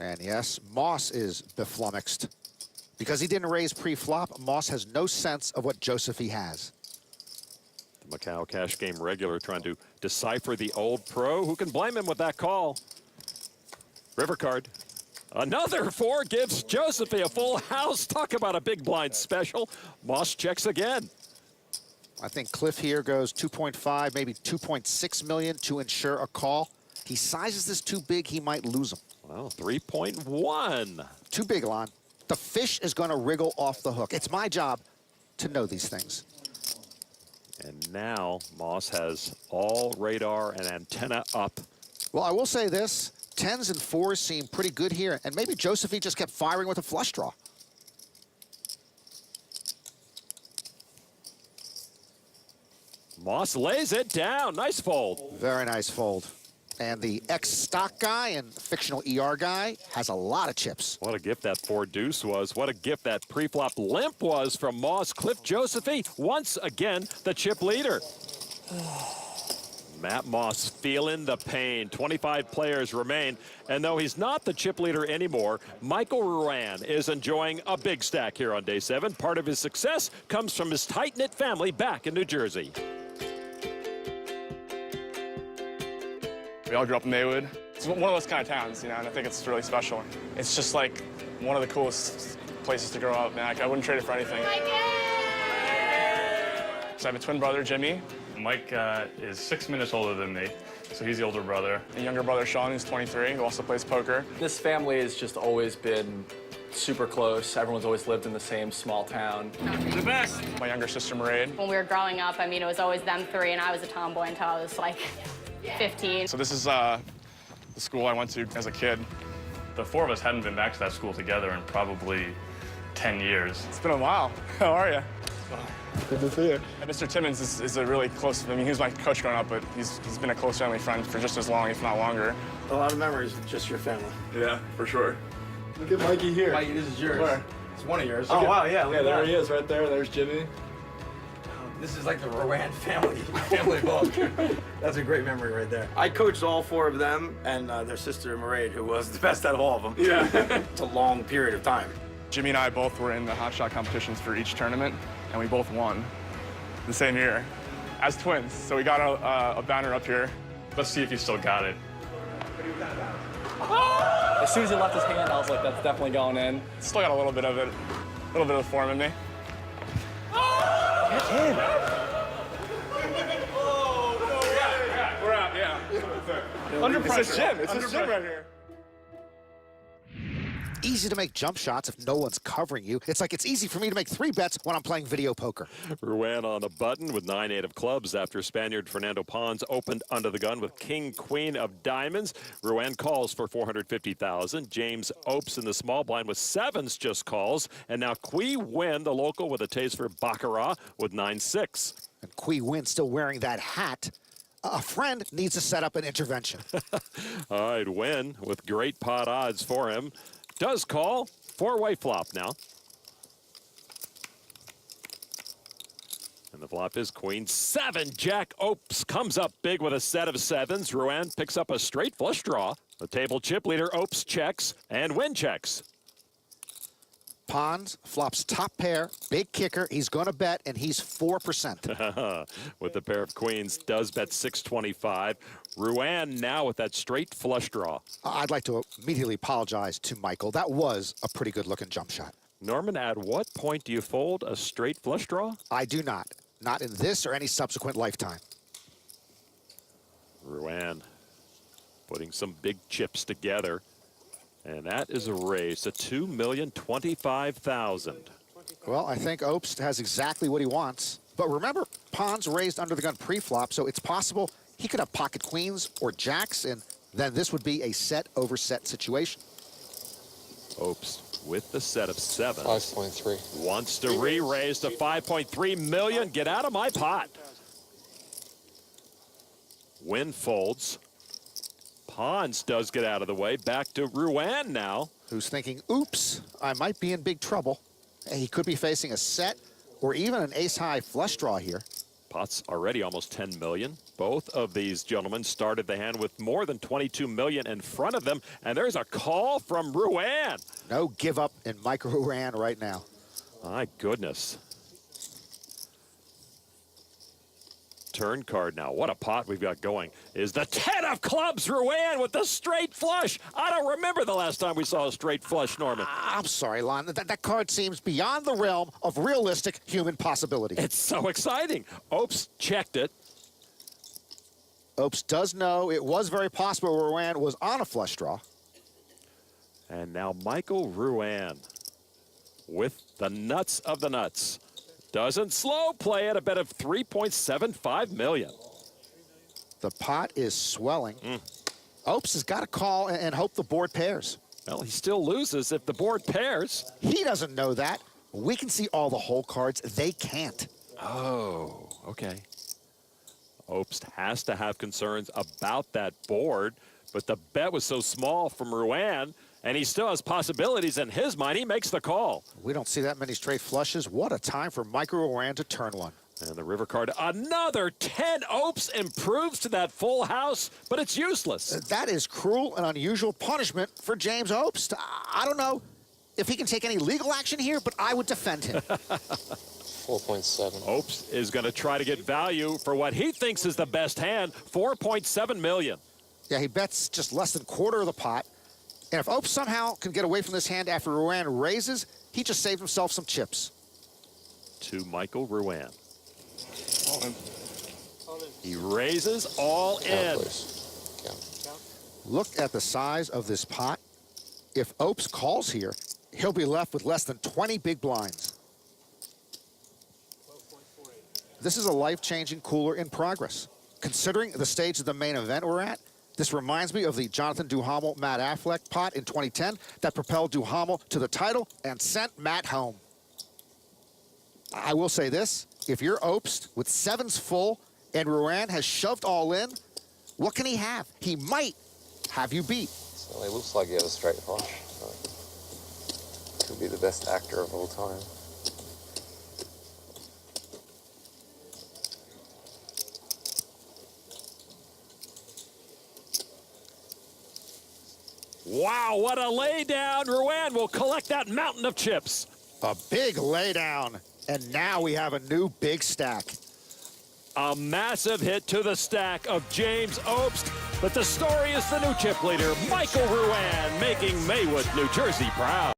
And yes, Moss is beflummoxed. Because he didn't raise pre-flop, Moss has no sense of what Josephy has. The Macau cash game regular trying to decipher the old pro. Who can blame him with that call? River card. Another 4 gives Josephy a full house. Talk about a big blind special. Moss checks again. I think Cliff here goes 2.5, maybe 2.6 million to ensure a call. He sizes this too big, he might lose him. Well, 3.1. Too big, Lon. The fish is going to wriggle off the hook. It's my job to know these things. And now Moss has all radar and antenna up. Well, I will say this. 10s and 4s seem pretty good here, and maybe Josephy just kept firing with a flush draw. Moss lays it down. Nice fold. Very nice fold. And the ex-stock guy and fictional ER guy has a lot of chips. What a gift that 4 deuce was. What a gift that pre-flop limp was from Moss. Cliff Josephy, once again, the chip leader. Matt Moss feeling the pain. 25 players remain. And though he's not the chip leader anymore, Michael RUANE is enjoying a big stack here on day 7. Part of his success comes from his tight-knit family back in New Jersey. We all grew up in Maywood. It's one of those kind of towns, you know, and I think it's really special. It's just like one of the coolest places to grow up, man. I wouldn't trade it for anything. So I have a twin brother, Jimmy. Mike is 6 minutes older than me, so he's the older brother. A younger brother, Sean, who's 23, who also plays poker. This family has just always been super close. Everyone's always lived in the same small town. The best! My younger sister, Mairead. When we were growing up, I mean, it was always them 3, and I was a tomboy until I was like 15. So this is the school I went to as a kid. The 4 of us hadn't been back to that school together in probably 10 years. It's been a while. How are you? Good to see you. Mr. Timmons is a really close, I mean, he was my coach growing up, but he's been a close family friend for just as long, if not longer. A lot of memories with just your family. Yeah, for sure. Look at Mikey here. Mikey, this is yours. Where? It's one of yours. Oh, wow, yeah. Yeah, there he is right there. There's Jimmy. This is like the RUANE family book. That's a great memory right there. I coached all 4 of them and their sister, Mairead, who was the best out of all of them. Yeah. It's a long period of time. Jimmy and I both were in the hot shot competitions for each tournament, and we both won the same year as twins. So we got a banner up here. Let's see if you still got it. As soon as he left his hand, I was like, that's definitely going in. Still got a little bit of it, a little bit of form in me. Get in. We're out, yeah. Under pressure. It's a gym. It's a gym right here. Easy to make jump shots if no one's covering you. It's like it's easy for me to make 3 bets when I'm playing video poker. RUANE on the button with 9-8 of clubs after Spaniard Fernando Pons opened under the gun with king-queen of diamonds. RUANE calls for 450,000. James Opes in the small blind with 7s just calls. And now Qui Win, the local, with a taste for baccarat with 9-6. And Qui Win still wearing that hat. A friend needs to set up an intervention. All right, Win with great pot odds for him. Does call. 4-way flop now. And the flop is queen 7. Jack Opes comes up big with a set of 7s. RUANE picks up a straight flush draw. The table chip leader Opes checks and Win checks. Pons flops top pair, big kicker. He's going to bet, and he's 4%. With the pair of queens, does bet 625. RUANE now with that straight flush draw. I'd like to immediately apologize to Michael. That was a pretty good-looking jump shot. Norman, at what point do you fold a straight flush draw? I do not. Not in this or any subsequent lifetime. RUANE putting some big chips together. And that is a raise to $2,025,000. Well, I think Opes has exactly what he wants. But remember, Pons raised under the gun pre-flop, so it's possible he could have pocket queens or jacks, and then this would be a set over set situation. Opes with the set of 7. 5.3. Wants to re-raise to 5.3 million. Get out of my pot. Win folds. Pons does get out of the way. Back to RUANE now. Who's thinking, oops, I might be in big trouble. He could be facing a set or even an ace-high flush draw here. Pot's already almost 10 million. Both of these gentlemen started the hand with more than 22 million in front of them. And there's a call from RUANE. No give up in Micro RUANE right now. My goodness. Turn card now. What a pot we've got going. Is the 10 of clubs, RUANE with the straight flush. I don't remember the last time we saw a straight flush, Norman. I'm sorry, Lon. That card seems beyond the realm of realistic human possibility. It's so exciting. OBST checked it. OBST does know it was very possible RUANE was on a flush draw. And now Michael RUANE with the nuts of the nuts. Doesn't slow play at a bet of 3.75 million. The pot is swelling. OBST has got to call and hope the board pairs. Well, he still loses if the board pairs. He doesn't know that. We can see all the hole cards. They can't. Oh, okay. OBST has to have concerns about that board, but the bet was so small from RUANE, and he still has possibilities in his mind. He makes the call. We don't see that many straight flushes. What a time for Micro RUANE to turn one. And the river card, another 10. OBST improves to that full house, but it's useless. That is cruel and unusual punishment for James OBST. I don't know if he can take any legal action here, but I would defend him. 4.7. OBST is going to try to get value for what he thinks is the best hand, 4.7 million. Yeah, he bets just less than quarter of the pot. And if OBST somehow can get away from this hand after RUANE raises, he just saved himself some chips. To Michael RUANE. All in. He raises all in. Look at the size of this pot. If OBST calls here, he'll be left with less than 20 big blinds. This is a life-changing cooler in progress. Considering the stage of the main event we're at, this reminds me of the Jonathan Duhamel Matt Affleck pot in 2010 that propelled Duhamel to the title and sent Matt home. I will say this, if you're OBST with sevens full and RUANE has shoved all in, what can he have? He might have you beat. So it looks like he has a straight flush. Could be the best actor of all time. Wow, what a laydown. RUANE will collect that mountain of chips. A big laydown. And now we have a new big stack. A massive hit to the stack of James OBST. But the story is the new chip leader, Michael RUANE, making Maywood, New Jersey proud.